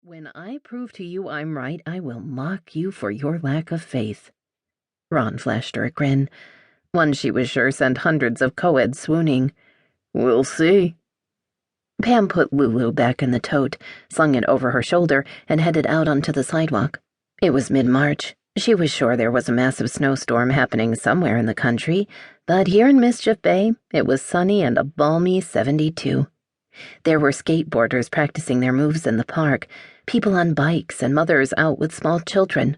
When I prove to you I'm right, I will mock you for your lack of faith. Ron flashed her a grin, one she was sure sent hundreds of co-eds swooning. We'll see. Pam put Lulu back in the tote, slung it over her shoulder, and headed out onto the sidewalk. It was mid-March. She was sure there was a massive snowstorm happening somewhere in the country, but here in Mischief Bay, it was sunny and a balmy 72. There were skateboarders practicing their moves in the park, people on bikes, and mothers out with small children.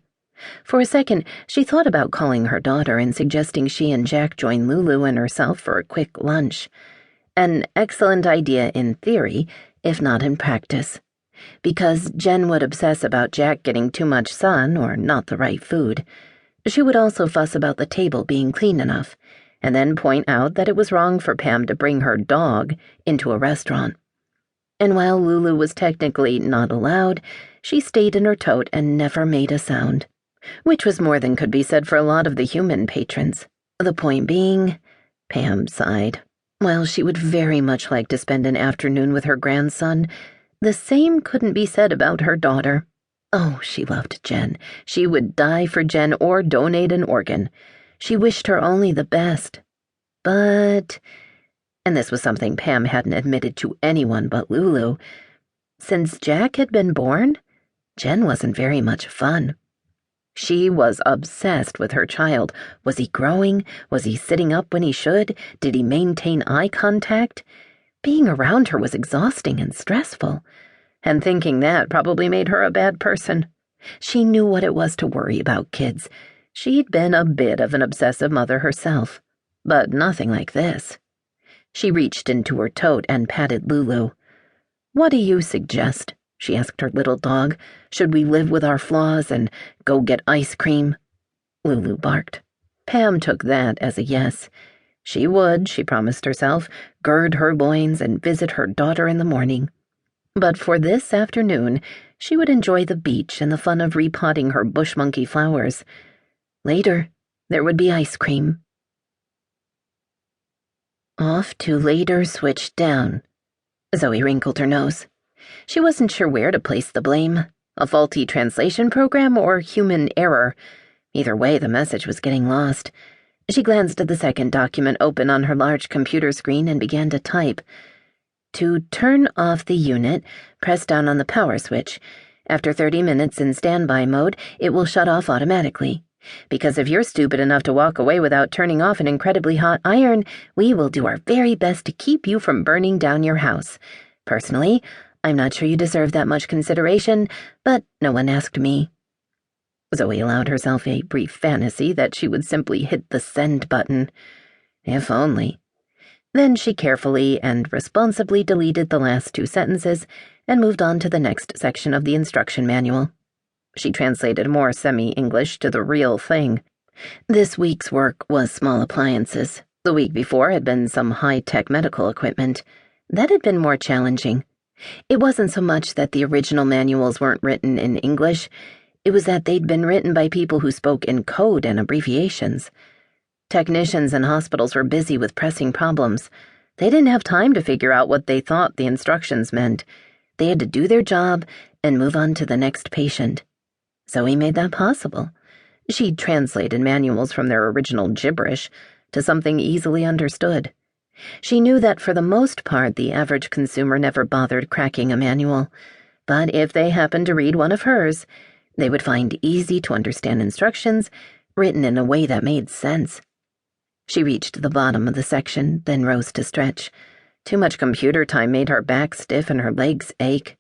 For a second, she thought about calling her daughter and suggesting she and Jack join Lulu and herself for a quick lunch. An excellent idea in theory, if not in practice. Because Jen would obsess about Jack getting too much sun or not the right food. She would also fuss about the table being clean enough, and then point out that it was wrong for Pam to bring her dog into a restaurant. And while Lulu was technically not allowed, she stayed in her tote and never made a sound, which was more than could be said for a lot of the human patrons. The point being, Pam sighed. While she would very much like to spend an afternoon with her grandson, the same couldn't be said about her daughter. Oh, she loved Jen. She would die for Jen or donate an organ. She wished her only the best. But, and this was something Pam hadn't admitted to anyone but Lulu, since Jack had been born, Jen wasn't very much fun. She was obsessed with her child. Was he growing? Was he sitting up when he should? Did he maintain eye contact? Being around her was exhausting and stressful, and thinking that probably made her a bad person. She knew what it was to worry about kids. She'd been a bit of an obsessive mother herself, but nothing like this. She reached into her tote and patted Lulu. "What do you suggest?" she asked her little dog. "Should we live with our flaws and go get ice cream?" Lulu barked. Pam took that as a yes. She would, she promised herself, gird her loins and visit her daughter in the morning. But for this afternoon, she would enjoy the beach and the fun of repotting her bush monkey flowers. Later, there would be ice cream. Off to later switched down. Zoe wrinkled her nose. She wasn't sure where to place the blame, a faulty translation program or human error. Either way, the message was getting lost. She glanced at the second document open on her large computer screen and began to type. To turn off the unit, press down on the power switch. After 30 minutes in standby mode, it will shut off automatically. Because if you're stupid enough to walk away without turning off an incredibly hot iron, we will do our very best to keep you from burning down your house. Personally, I'm not sure you deserve that much consideration, but no one asked me. Zoe allowed herself a brief fantasy that she would simply hit the send button. If only. Then she carefully and responsibly deleted the last 2 sentences and moved on to the next section of the instruction manual. She translated more semi-English to the real thing. This week's work was small appliances. The week before had been some high-tech medical equipment. That had been more challenging. It wasn't so much that the original manuals weren't written in English. It was that they'd been written by people who spoke in code and abbreviations. Technicians and hospitals were busy with pressing problems. They didn't have time to figure out what they thought the instructions meant. They had to do their job and move on to the next patient. Zoe made that possible. She'd translated manuals from their original gibberish to something easily understood. She knew that for the most part the average consumer never bothered cracking a manual, but if they happened to read one of hers, they would find easy-to-understand instructions written in a way that made sense. She reached the bottom of the section, then rose to stretch. Too much computer time made her back stiff and her legs ache.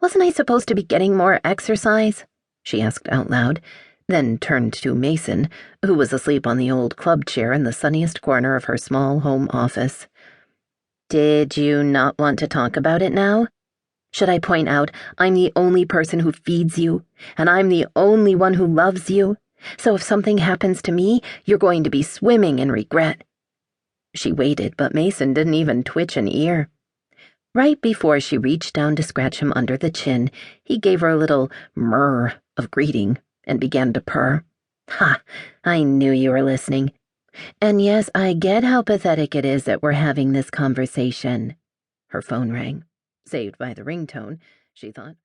"Wasn't I supposed to be getting more exercise?" she asked out loud, then turned to Mason, who was asleep on the old club chair in the sunniest corner of her small home office. "Did you not want to talk about it now? Should I point out I'm the only person who feeds you, and I'm the only one who loves you? So if something happens to me, you're going to be swimming in regret." She waited, but Mason didn't even twitch an ear. Right before she reached down to scratch him under the chin, he gave her a little murr of greeting and began to purr. "Ha! I knew you were listening. And yes, I get how pathetic it is that we're having this conversation." Her phone rang. Saved by the ringtone, she thought.